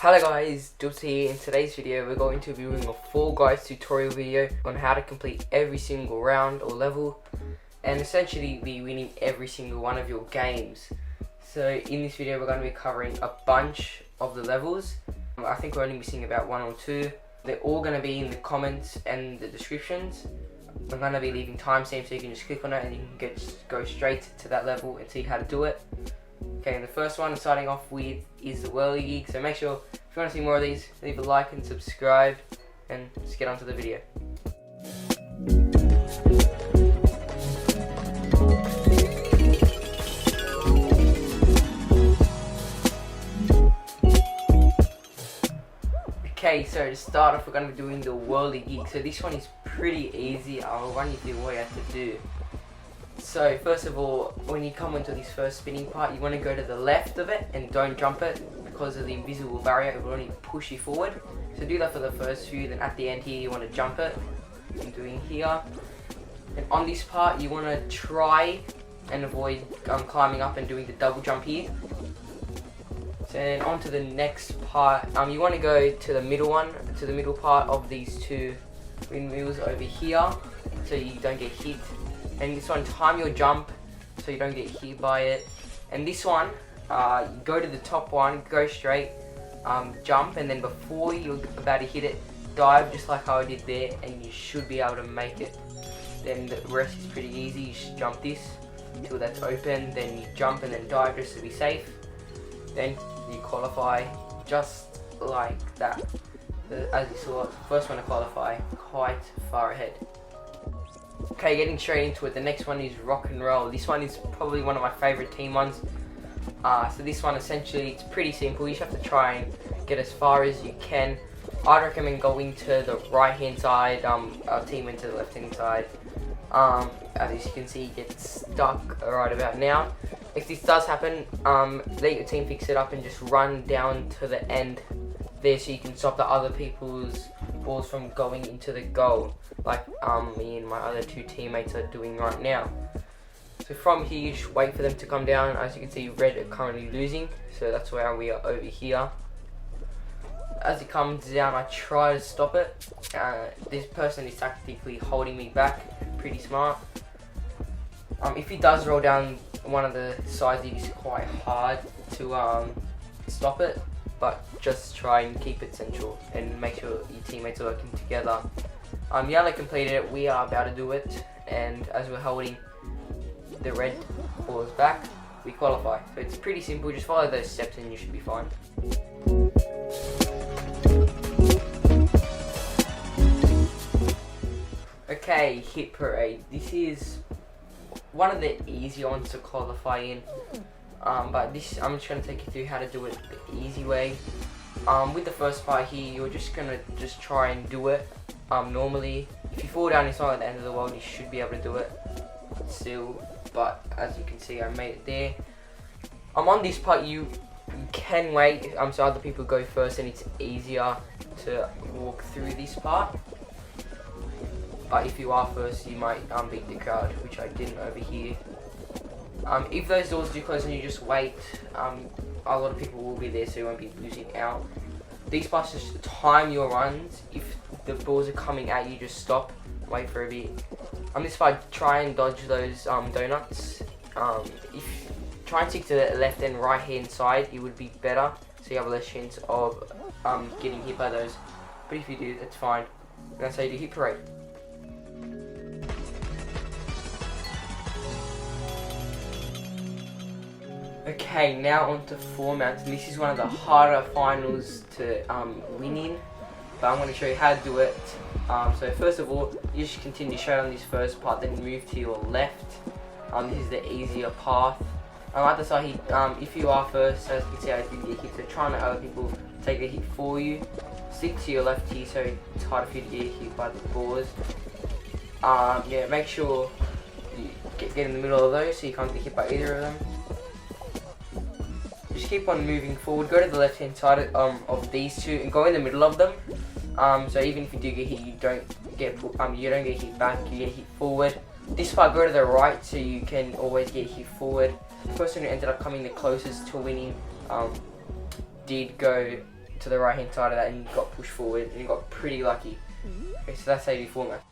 Hello guys, Jules here. In today's video we're going to be doing a Fall Guys tutorial video on how to complete every single round or level and essentially be winning every single one of your games. So in this video we're going to be covering a bunch of the levels. I think we're only missing about one or two. They're all going to be in the comments and the descriptions. I'm going to be leaving timestamps so you can just click on it and you can go straight to that level and see how to do it. Okay, and the first one starting off with is the Whirlygig, so make sure if you want to see more of these, leave a like and subscribe, and let's get on to the video. Okay, so to start off we're going to be doing the Whirlygig, so this one is pretty easy. I'll run you through what you have to do. So first of all, when you come into this first spinning part, you want to go to the left of it and don't jump it because of the invisible barrier. It will only push you forward. So do that for the first few, then at the end here you want to jump it. I'm doing here. And on this part you want to try and avoid climbing up and doing the double jump here. So then on to the next part, you want to go to the middle one, to the middle part of these two windmills over here so you don't get hit. And this one, time your jump so you don't get hit by it. And this one, go to the top one, go straight, jump, and then before you're about to hit it, dive just like how I did there, and you should be able to make it. Then the rest is pretty easy. You just jump this until that's open, then you jump and then dive just to be safe. Then you qualify just like that. As you saw, the first one to qualify, quite far ahead. Okay, getting straight into it, the next one is Rock and Roll. This one is probably one of my favourite team ones. So this one essentially, it's pretty simple. You just have to try and get as far as you can. I'd recommend going to the right hand side, our team went to the left hand side. As you can see, you get stuck right about now. If this does happen, let your team fix it up and just run down to the end there so you can stop the other people's balls from going into the goal, like me and my other two teammates are doing right now. So from here you just wait for them to come down. As you can see, red are currently losing, so that's why we are over here. As it comes down, I try to stop it. This person is tactically holding me back, pretty smart. If he does roll down one of the sides, it is quite hard to stop it, but just try and keep it central and make sure your teammates are working together. Yellow completed it, we are about to do it, and as we're holding the red balls back, we qualify. So it's pretty simple, just follow those steps and you should be fine. Okay, Hit Parade. This is one of the easier ones to qualify in. But this, I'm just going to take you through how to do it the easy way. With the first part here, you're just going to try and do it normally. If you fall down, it's not at the end of the world, you should be able to do it still. But as you can see, I made it there. On this part, you can wait so other people go first and it's easier to walk through this part. But if you are first, you might beat the crowd, which I didn't over here. If those doors do close and you just wait, a lot of people will be there, so you won't be losing out. These parts just time your runs. If the balls are coming at you, just stop, wait for a bit. On this part, try and dodge those donuts. If try and stick to the left and right hand side, it would be better, so you have less chance of getting hit by those. But if you do, that's fine. And that's how you do Hit Parade. Okay, now on to formats, and this is one of the harder finals to win in, but I'm going to show you how to do it. So first of all, you just continue straight on this first part, then move to your left. This is the easier path. At the side here, if you are first, as you can see, I didn't get hit, so try and let other people take a hit for you. Stick to your left here, so it's harder for you to get hit by the balls. Yeah, make sure you get in the middle of those so you can't get hit by either of them. Just keep on moving forward, go to the left hand side of these two and go in the middle of them. So even if you do get hit, you don't get hit back, you get hit forward. This part, go to the right so you can always get hit forward. The person who ended up coming the closest to winning did go to the right hand side of that and you got pushed forward and you got pretty lucky. Okay, so that's how you do format.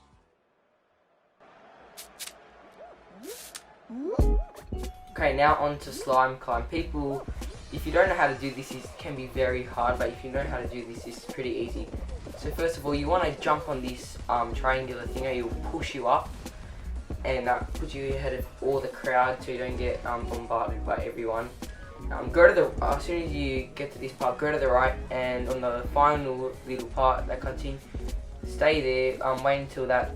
Okay, now on to slime climb. People, if you don't know how to do this, it can be very hard, but if you know how to do this, it's pretty easy. So first of all, you want to jump on this triangular thing, it will push you up and put you ahead of all the crowd so you don't get bombarded by everyone. Go to the, as soon as you get to this part, go to the right, and on the final little part that cuts in, stay there, wait until that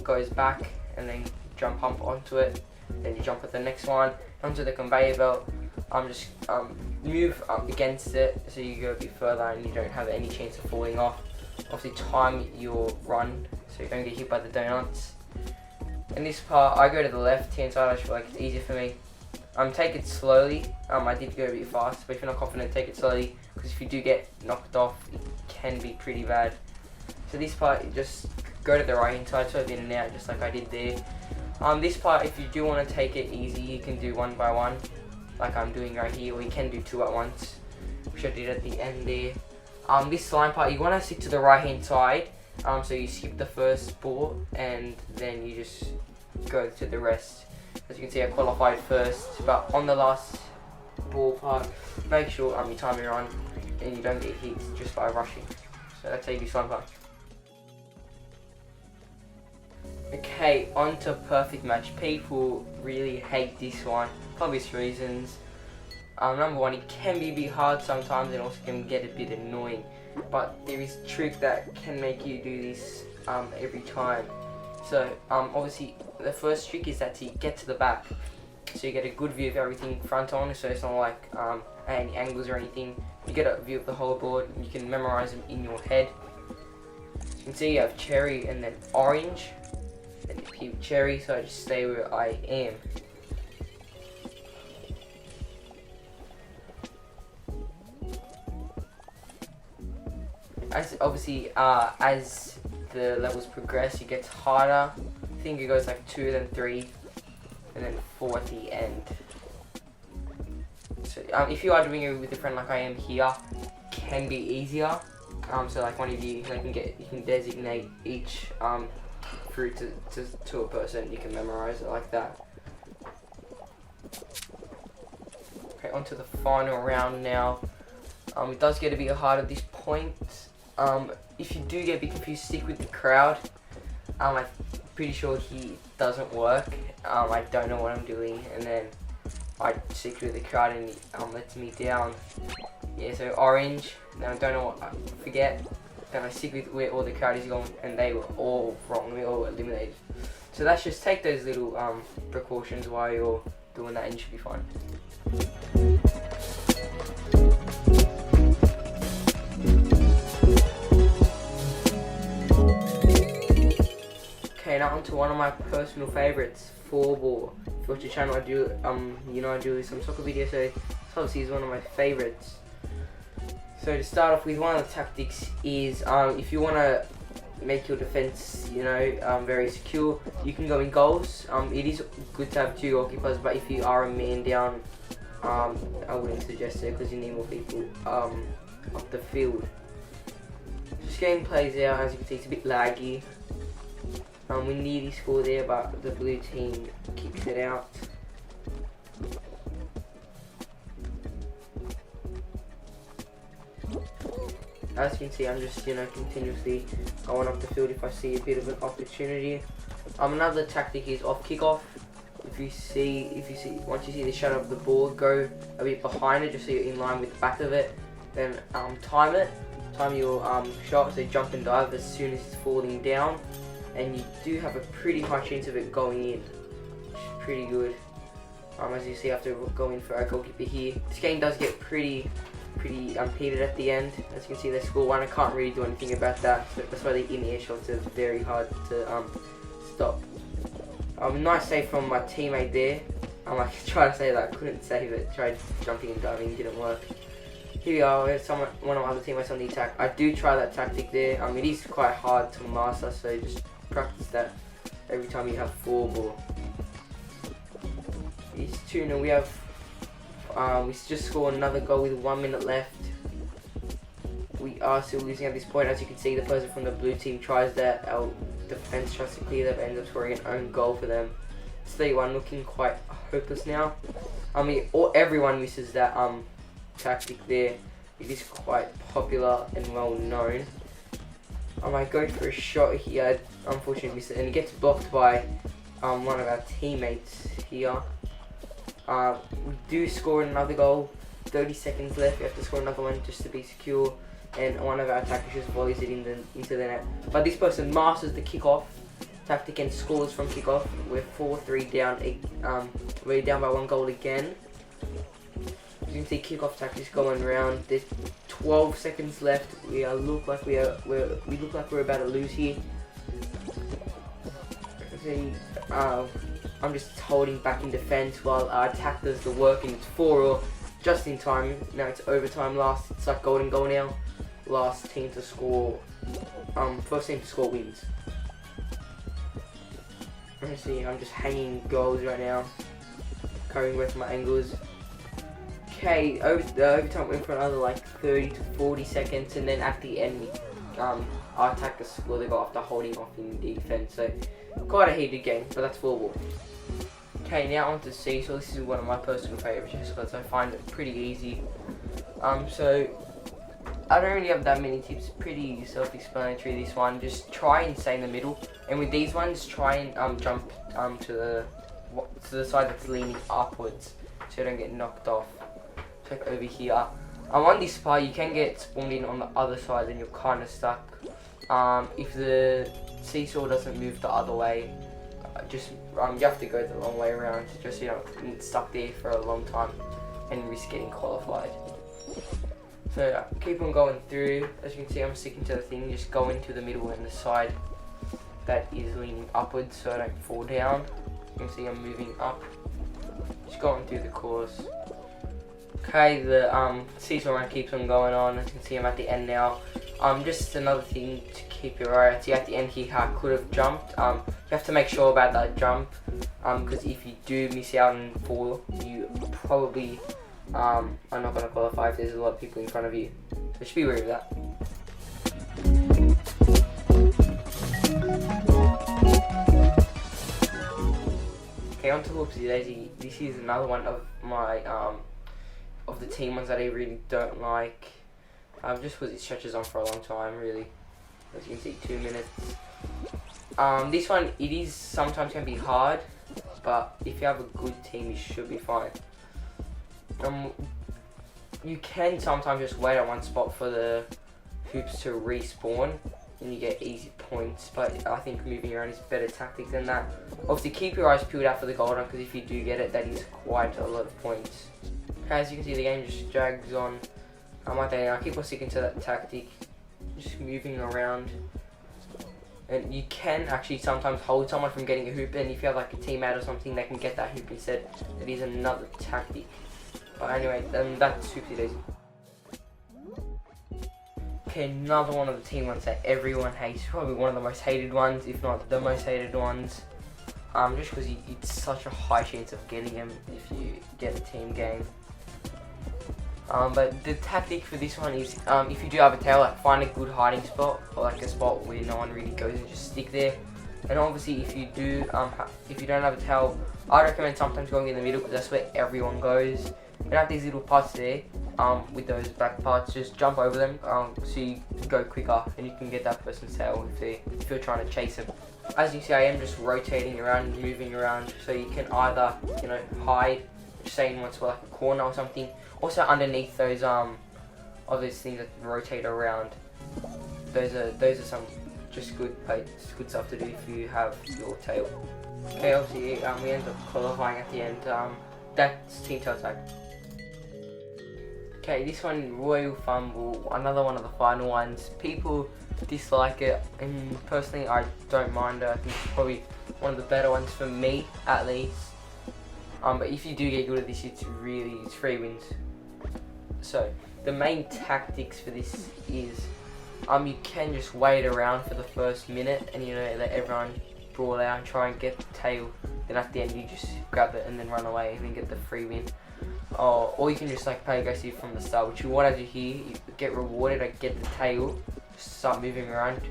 goes back and then jump up onto it. Then you jump at the next one, onto the conveyor belt, just move up against it so you go a bit further and you don't have any chance of falling off. Obviously time your run so you don't get hit by the donuts. In this part I go to the left hand side, I just feel like it's easier for me. Take it slowly, I did go a bit fast, but if you're not confident, take it slowly, because if you do get knocked off, it can be pretty bad. So this part, you just go to the right hand side, swerve in and out, just like I did there. This part, if you do want to take it easy, you can do one by one, like I'm doing right here, or you can do two at once, which I did at the end there. This slime part, you want to stick to the right hand side, so you skip the first ball, and then you just go to the rest. As you can see, I qualified first, but on the last ball part, make sure you time your run, and you don't get hit just by rushing. So that's how you do slime part. Okay, on to perfect match. People really hate this one for obvious reasons. Number one, it can be a bit hard sometimes and also can get a bit annoying, but there is a trick that can make you do this every time. So obviously the first trick is that to get to the back, so you get a good view of everything front on, so it's not like any angles or anything. You get a view of the whole board and you can memorize them in your head. So you can see you have cherry and then orange. Then you keep cherry, so I just stay where I am. Obviously, as the levels progress, it gets harder. I think it goes like 2, then 3, and then 4 at the end. So if you are doing it with a friend like I am here, it can be easier. So like one of you, you can designate each fruit to a person. You can memorize it like that. Okay, on to the final round now. It does get a bit hard at this point. If you do get a bit confused, stick with the crowd. I'm pretty sure he doesn't work. I don't know what I'm doing, and then I stick with the crowd and he lets me down. Yeah, so orange. Now I don't know what I forget. Then I stick with where all the crowd is going, and they were all wrong. We all eliminated. So that's just take those little precautions while you're doing that, and you should be fine. Okay, now on to one of my personal favorites, Fumble. If you watch the channel, I do I do some soccer videos, so obviously is one of my favorites. So to start off with, one of the tactics is if you want to make your defense, very secure, you can go in goals. It is good to have 2 goalkeepers, but if you are a man down, I wouldn't suggest it because you need more people up the field. This game plays out, as you can see, it's a bit laggy. We nearly scored there, but the blue team kicks it out. As you can see, I'm just continuously going up the field if I see a bit of an opportunity. Another tactic is off kickoff. Once you see the shadow of the ball, go a bit behind it just so you're in line with the back of it. Then time your shot, so jump and dive as soon as it's falling down, and you do have a pretty high chance of it going in, which is pretty good. As you see, I have to go in for a goalkeeper here. This game does get pretty heated at the end. As you can see, they score 1. I can't really do anything about that, so that's why the in-air shots are very hard to stop. Nice save from my teammate there. I tried to say that, I couldn't save it. Tried jumping and diving, didn't work. Here we are, one of my other teammates on the attack. I do try that tactic there. It is quite hard to master, so just practice that every time you have 4 ball. It's 2-0. We just scored another goal with 1 minute left. we are still losing at this point. As you can see, the person from the blue team tries that. Our defense tries to clear them, ends up scoring an own goal for them. It's 3-1, looking quite hopeless now. I mean, everyone misses that tactic there. It is quite popular and well known. I might go for a shot here. Unfortunately, miss it, and it gets blocked by one of our teammates here. We do score another goal. 30 seconds left. We have to score another one just to be secure. And one of our attackers just volleys it into the net. But this person masters the kickoff tactic and scores from kickoff. We're 4-3 down. We're down by 1 goal again. As you can see, kickoff tactics going around. There's 12 seconds left. We look like we're about to lose here. See, I'm just holding back in defense while our attack does the work, and it's 4-4 just in time. Now it's overtime. It's like golden goal now. Last team to score. First team to score wins. Let me see. I'm just hanging goals right now, covering with my angles. Okay, the overtime went for another like 30 to 40 seconds, and then at the end, our attackers scored the goal after holding off in defense. So quite a heated game, but that's 4-4. Okay, now on to Seesaw. This is one of my personal favourites just because I find it pretty easy. So I don't really have that many tips. Pretty self-explanatory, this one. Just try and stay in the middle, and with these ones, try and jump to the side that's leaning upwards, so you don't get knocked off. Check over here. On this part, you can get spawned in on the other side, and you're kind of stuck. If the seesaw doesn't move the other way, you have to go the long way around, just so you don't get stuck there for a long time and risk getting qualified. So keep on going through. As you can see, I'm sticking to the thing, just go into the middle and the side that is leaning upwards so I don't fall down. You can see I'm moving up, just going through the course. Okay, the seesaw run keeps on going on. As you can see, I'm at the end now. Just another thing to keep your eye out. See, at the end here, I could have jumped. You have to make sure about that jump, because if you do miss out and fall, you probably are not going to qualify if there's a lot of people in front of you. So just be wary of that. Okay, on to Hoopsie Daisy. This is another one of my of the team ones that I really don't like. Just because it stretches on for a long time, really. As you can see, 2 minutes. This one, it is sometimes can be hard, but if you have a good team, you should be fine. You can sometimes just wait at one spot for the hoops to respawn, and you get easy points. But I think moving around is better tactic than that. Obviously, keep your eyes peeled out for the golden, because if you do get it, that is quite a lot of points. As you can see, the game just drags on. I keep on sticking to that tactic, just moving around. And you can actually sometimes hold someone from getting a hoop, and if you have like a teammate or something, they can get that hoop instead. That is another tactic. But anyway, that's Hoopsie Daisy. Okay, another one of the team ones that everyone hates, probably one of the most hated ones, if not the most hated ones. Just because it's such a high chance of getting them if you get a team game. But the tactic for this one is, if you do have a tail, like find a good hiding spot, or like a spot where no one really goes, and just stick there. And obviously, if you do, if you don't have a tail, I recommend sometimes going in the middle, because that's where everyone goes. And at these little parts there, with those back parts, just jump over them, so you go quicker, and you can get that person's tail if you're trying to chase them. As you see, I am just rotating around, moving around, so you can either, hide, say in one spot like a corner or something. Also underneath those of those things that rotate around, those are some just good stuff to do if you have your tail. Okay, obviously we end up qualifying at the end. That's team tail tag. Okay, this one, Royal Fumble, another one of the final ones. People dislike it, and personally I don't mind it. I think it's probably one of the better ones for me, at least. But if you do get good at this, it's 3 wins. So the main tactics for this is, you can just wait around for the first minute, and let everyone brawl out and try and get the tail. Then at the end you just grab it and then run away and then get the free win. or you can just like play aggressive from the start, which you want to do here. You get rewarded, I get the tail, just start moving around.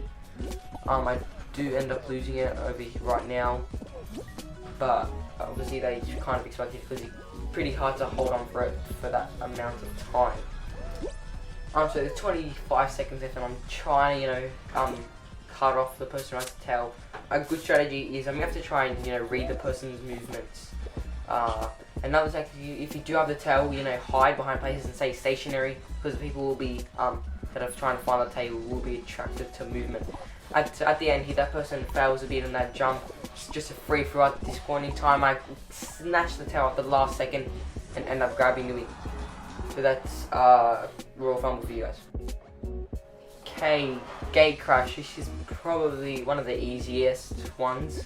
I do end up losing it over here right now, but obviously they kind of expect it because it's pretty hard to hold on for it for that amount of time. So there's 25 seconds left and I'm trying to, cut off the person who has the tail. A good strategy is you have to try and, read the person's movements. Another tactic, if you do have the tail, hide behind places and stay stationary, because the people will be, that are trying to find the tail will be attracted to movement. At the end here, that person fails a bit in that jump. It's just a free throw at this point in time. I snatch the tail at the last second and end up grabbing the win. So that's Royal Fumble for you guys. Okay, Gate Crash. This is probably one of the easiest ones.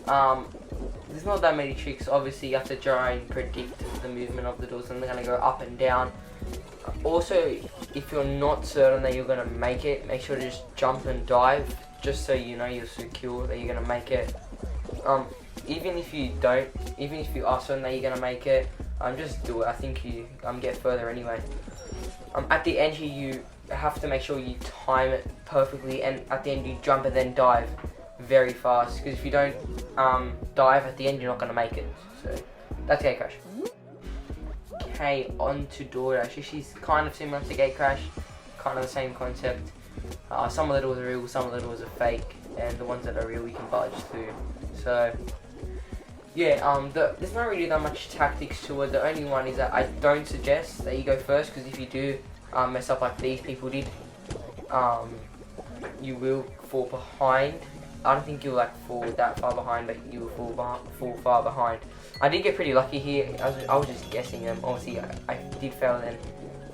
There's not that many tricks. Obviously, you have to try and predict the movement of the doors, and they're going to go up and down. Also, if you're not certain that you're going to make it, make sure to just jump and dive, just so you know you're secure that you're going to make it. Even if you are certain that you're going to make it, just do it. I think you get further anyway. At the end here, you have to make sure you time it perfectly, and at the end you jump and then dive very fast, because if you don't dive at the end, you're not going to make it. So that's Gate Crash. Okay, on to Door Dash. She's kind of similar to Gate Crash, kind of the same concept. Some of the doors are real, some of the doors are fake, and the ones that are real you can budge through. So yeah, there's not really that much tactics to it. The only one is that I don't suggest that you go first, because if you do mess up like these people did, you will fall behind. I don't think you'll fall that far behind, but you will fall far behind. I did get pretty lucky here. I was just guessing them. Obviously, I did fail then,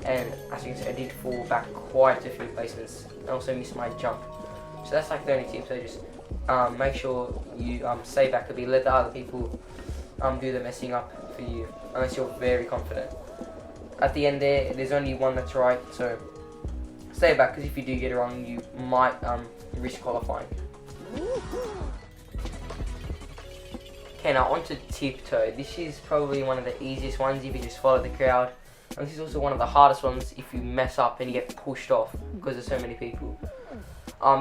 and as you can see, I did fall back quite a few places. I also missed my jump. So that's like the only tip. So just make sure you stay back a bit. Let the other people do the messing up for you, unless you're very confident. At the end there's only one that's right. So stay back, because if you do get it wrong, you might risk qualifying. Okay, now on to Tiptoe. This is probably one of the easiest ones if you just follow the crowd. And this is also one of the hardest ones if you mess up and you get pushed off, because there's so many people.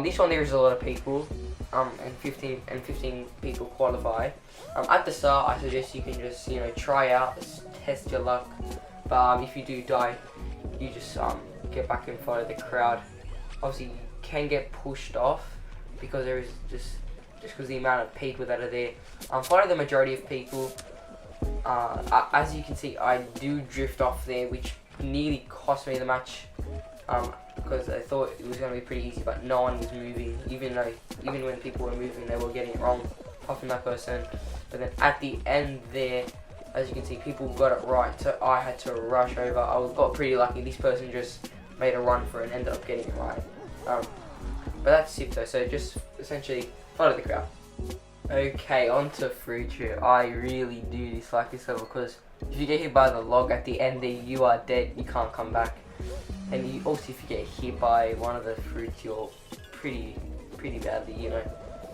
This one there is a lot of people, and 15 people qualify. At the start, I suggest you can just try out, test your luck. But if you do die, you just get back and follow the crowd. Obviously, you can get pushed off because there is just because the amount of people that are there. Follow the majority of people. As you can see, I do drift off there, which nearly cost me the match. Because I thought it was going to be pretty easy, but no one was moving. Even when people were moving, they were getting it wrong, apart from that person. But then at the end there, as you can see, people got it right, so I had to rush over. I got pretty lucky. This person just made a run for it and ended up getting it right. But that's it though, so just essentially follow the crowd. Okay, on to Fruit Chute. I really do dislike this level, because if you get hit by the log at the end there, you are dead, you can't come back. And you also, if you get hit by one of the fruits, you're pretty badly,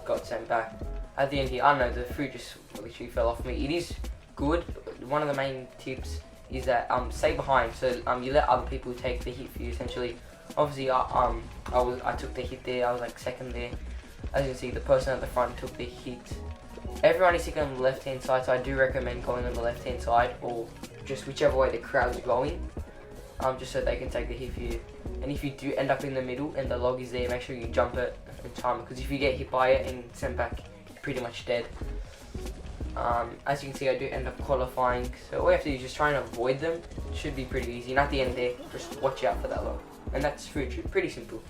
got sent back. At the end here, I don't know, the fruit just literally fell off me. It is good, but one of the main tips is that stay behind, so you let other people take the hit for you essentially. Obviously, I took the hit there. I was like second there. As you can see, the person at the front took the hit. Everyone is sitting on the left hand side, so I do recommend going on the left hand side, or just whichever way the crowd's going, just so they can take the hit for you. And if you do end up in the middle and the log is there, make sure you jump it and time it, because if you get hit by it and sent back, you're pretty much dead. As you can see, I do end up qualifying, so all you have to do is just try and avoid them. It should be pretty easy, and at the end there, just watch out for that log. And that's Fruit Chute, pretty simple.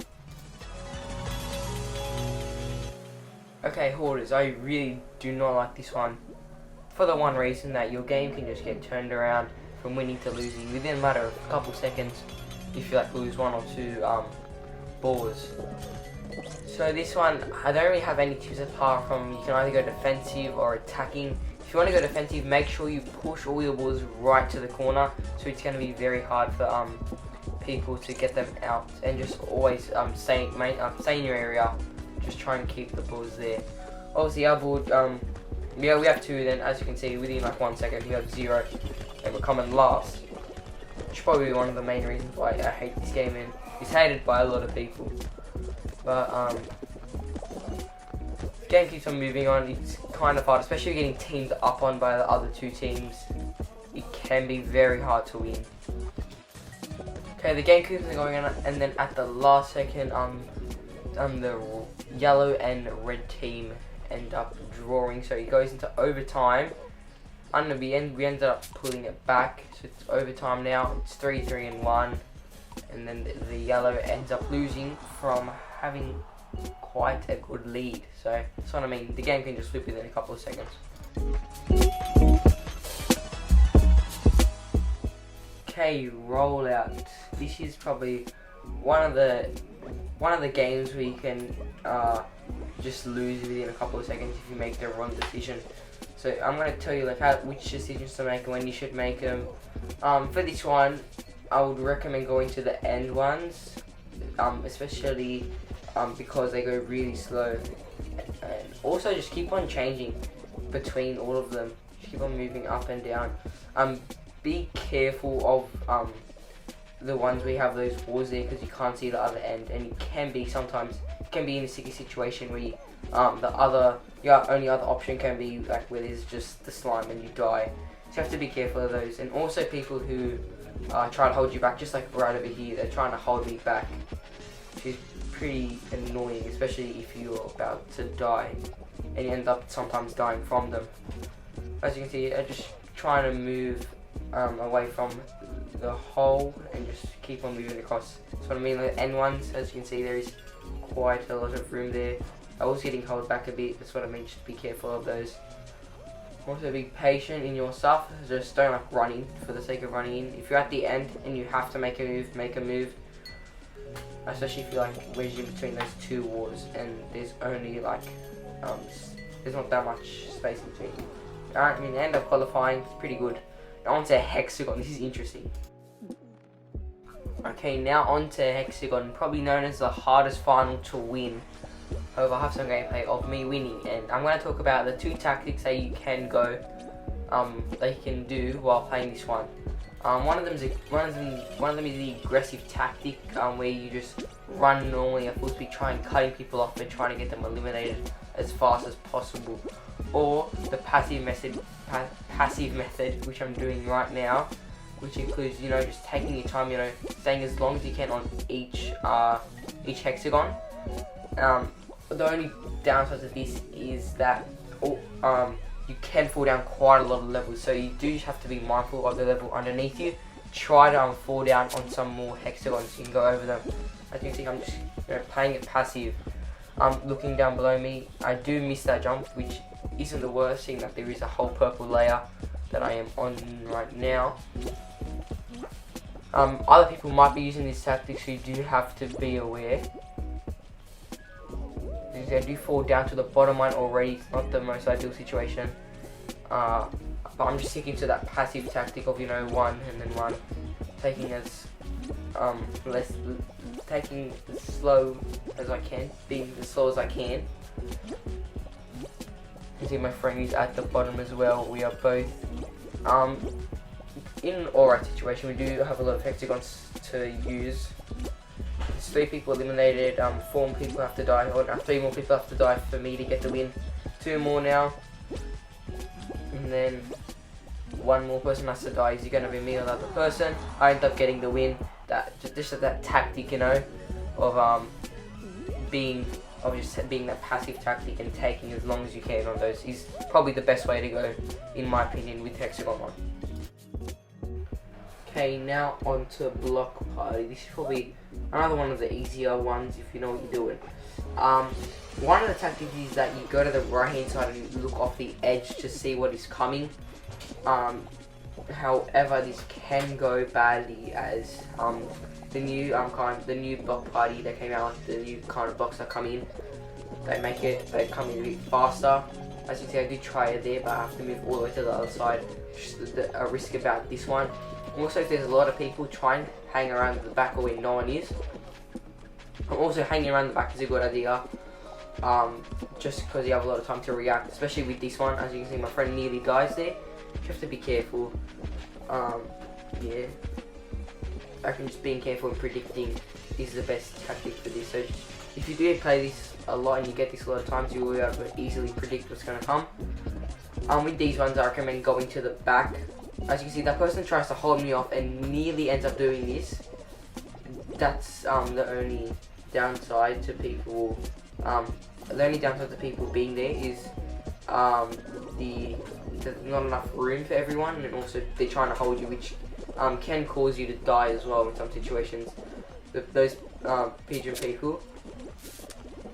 Okay, Hoarders, I really do not like this one, for the one reason that your game can just get turned around from winning to losing within a matter of a couple seconds if you lose one or two balls. So this one, I don't really have any tips apart from you can either go defensive or attacking. If you want to go defensive, make sure you push all your balls right to the corner, so it's going to be very hard for people to get them out, and just always stay in your area. Just try and keep the balls there. Obviously our board, we have two, then as you can see within like 1 second you have 0. and we're coming last. Which is probably one of the main reasons why I hate this game, and it's hated by a lot of people. But the game keeps on moving on. It's kind of hard, especially getting teamed up on by the other two teams. It can be very hard to win. Okay, the game keeps on going on, and then at the last second, the yellow and red team end up drawing, so it goes into overtime. And we ended up pulling it back, so it's overtime now. It's 3-3-1, and then the yellow ends up losing from having quite a good lead. So that's what I mean. The game can just flip within a couple of seconds. Okay, rollout. This is probably one of the games where you can just lose within a couple of seconds if you make the wrong decision. So I'm going to tell you which decisions to make and when you should make them. For this one, I would recommend going to the end ones, especially because they go really slow. And also just keep on changing between all of them. Just keep on moving up and down. Be careful of the ones where you have those walls there, because you can't see the other end, and it can be in a sticky situation where you, only other option can be like where there's just the slime and you die. So you have to be careful of those. And also people who try to hold you back, just like right over here, they're trying to hold me back, which is pretty annoying, especially if you're about to die and you end up sometimes dying from them. As you can see, I'm just trying to move away from the hole and just keep on moving across. So what I mean, the end ones, as you can see, there is quite a lot of room there. I was getting held back a bit. That's what I mean. Just be careful of those. Also be patient in your stuff. Just don't like running for the sake of running in. If you're at the end and you have to make a move, make a move. Especially if you're like wedged in between those two walls and there's only like there's not that much space in between. Alright, I mean, end up qualifying. It's pretty good. Now on to Hex-A-Gone. This is interesting. Okay, now on to Hex-A-Gone, probably known as the hardest final to win. However, I have some gameplay of me winning, and I'm going to talk about the two tactics that you can go, that you can do while playing this one. One of them is the aggressive tactic, where you just run normally at full speed, trying cutting people off and trying to get them eliminated as fast as possible. Or the passive method, which I'm doing right now, which includes, just taking your time, staying as long as you can on each hexagon. The only downside to this is that you can fall down quite a lot of levels, so you do just have to be mindful of the level underneath you. Try to fall down on some more hexagons. You can go over them. As you can see, I'm just playing it passive. Looking down below me, I do miss that jump, which isn't the worst, seeing that there is a whole purple layer that I am on right now. Other people might be using this tactic, so you do have to be aware. I do fall down to the bottom line already. It's not the most ideal situation, but I'm just sticking to that passive tactic of one and then one, taking as taking as slow as I can, being as slow as I can. You can see my friend is at the bottom as well. We are both in an alright situation. We do have a lot of hexagons to use. There's 3 people eliminated, 4 more people have to die, or 3 more people have to die for me to get the win. 2 more now, and then 1 more person has to die. Is it going to be me or the other person? I end up getting the win. That tactic, of being that passive tactic and taking as long as you can on those is probably the best way to go, in my opinion, with Hex-A-Gone 1. Okay, now on to Block Party. This is probably another one of the easier ones if you know what you're doing. One of the tactics is that you go to the right hand side and you look off the edge to see what is coming. However, this can go badly as the new Block Party that came out, the new kind of blocks that come in, they come in a bit faster. As you can see, I did try it there, but I have to move all the way to the other side. Just a risk about this one. Also, if there's a lot of people, try and hang around the back or where no one is. Also, hanging around the back is a good idea, just because you have a lot of time to react, especially with this one. As you can see, my friend nearly dies there. You have to be careful. Yeah, I reckon just being careful and predicting is the best tactic for this. So if you do play this a lot and you get this a lot of times, you will be able to easily predict what's going to come. With these ones, I recommend going to the back. As you can see, that person tries to hold me off and nearly ends up doing this. That's the only downside to people. The only downside to people being there is there's not enough room for everyone, and also they're trying to hold you, which can cause you to die as well in some situations. Those pigeon people,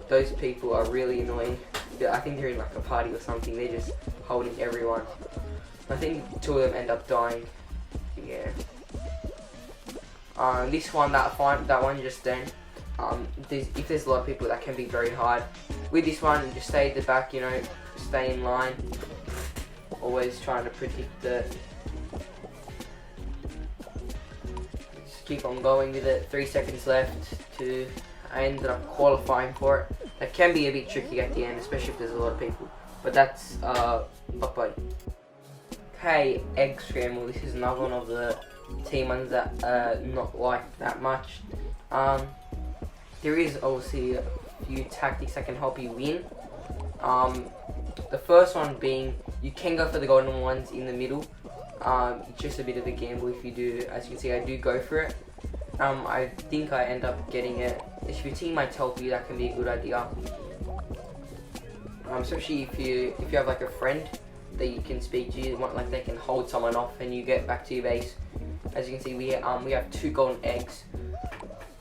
those people are really annoying. I think they're in like a party or something. They're just holding everyone. I think 2 of them end up dying. Yeah. This one, that one just then. If there's a lot of people, that can be very hard. With this one, just stay at the back, you know, stay in line. Always trying to predict it. Just keep on going with it. 3 seconds left to. I ended up qualifying for it. That can be a bit tricky at the end, especially if there's a lot of people. But that's bye. Okay, egg scramble. This is another one of the team ones that not like that much. There is obviously a few tactics that can help you win. The first one being you can go for the golden ones in the middle. Just a bit of a gamble if you do. As you can see, I do go for it. I think I end up getting it. If your teammates help you, that can be a good idea. Especially if you have like a friend that you can speak to, like they can hold someone off and you get back to your base. As you can see, we have 2 golden eggs.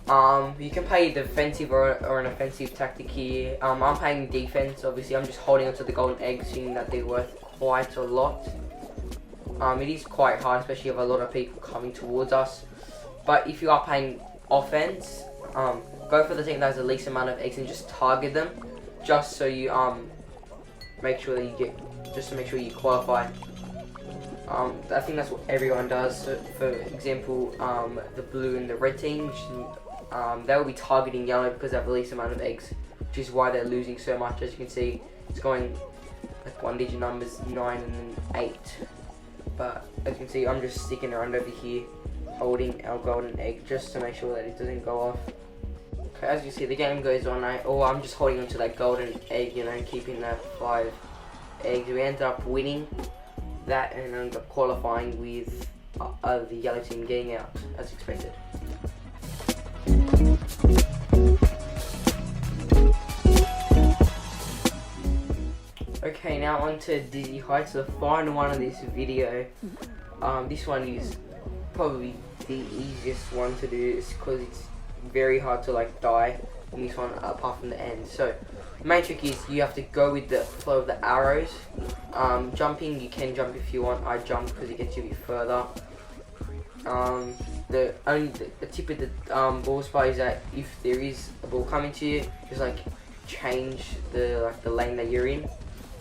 You can play a defensive or an offensive tactic here. I'm playing defense. Obviously, I'm just holding onto the golden eggs, seeing that they're worth quite a lot. It is quite hard, especially if a lot of people coming towards us. But if you are playing offense, go for the team that has the least amount of eggs and just target them, just so you make sure that you qualify. I think that's what everyone does. So for example, the blue and the red teams, they will be targeting yellow because they have the least amount of eggs, which is why they're losing so much. As you can see, it's going like 1-digit numbers, 9 and then 8. But as you can see, I'm just sticking around over here, holding our golden egg just to make sure that it doesn't go off. Okay, as you see, the game goes on. I'm just holding onto that golden egg, you know, keeping that 5 eggs. We ended up winning that and ended up qualifying with the yellow team getting out as expected. Okay, now on to Dizzy Heights, the final one of this video. This one is probably the easiest one to do, because it's very hard to like die in this one apart from the end. So the main trick is you have to go with the flow of the arrows. Jumping, you can jump if you want. I jump because it gets you a bit further. The tip of the ball spot is that if there is a ball coming to you, just like change the lane that you're in.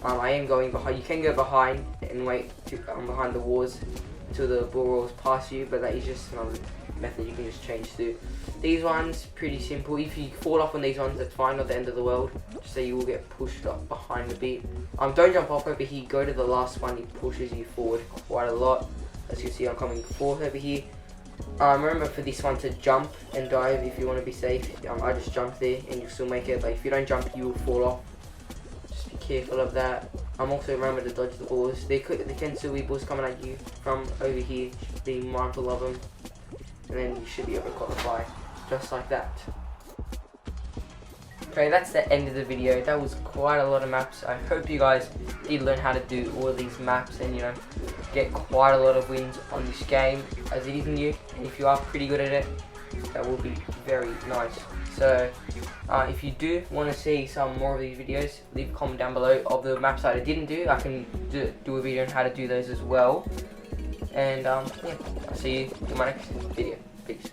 I am going behind. You can go behind and wait to behind the walls until the ball rolls past you, but that is just another method you can just change to. These ones, pretty simple. If you fall off on these ones, that's fine, not the end of the world. Just so you will get pushed up behind a bit. Don't jump off over here, go to the last one, it pushes you forward quite a lot. As you can see, I'm coming forward over here. Remember for this one to jump and dive if you want to be safe. I just jump there and you'll still make it, but if you don't jump, you will fall off. Just be careful of that. Also remember to dodge the balls. There can still be balls coming at you from over here. Just be mindful of them. And then you should be able to qualify just like that. Okay, that's the end of the video. That was quite a lot of maps. I hope you guys did learn how to do all of these maps and, you know, get quite a lot of wins on this game, as it is new. And if you are pretty good at it, that will be very nice. So if you do want to see some more of these videos, leave a comment down below of the maps that I didn't do. I can do a video on how to do those as well. And yeah, I'll see you in my next video. Peace.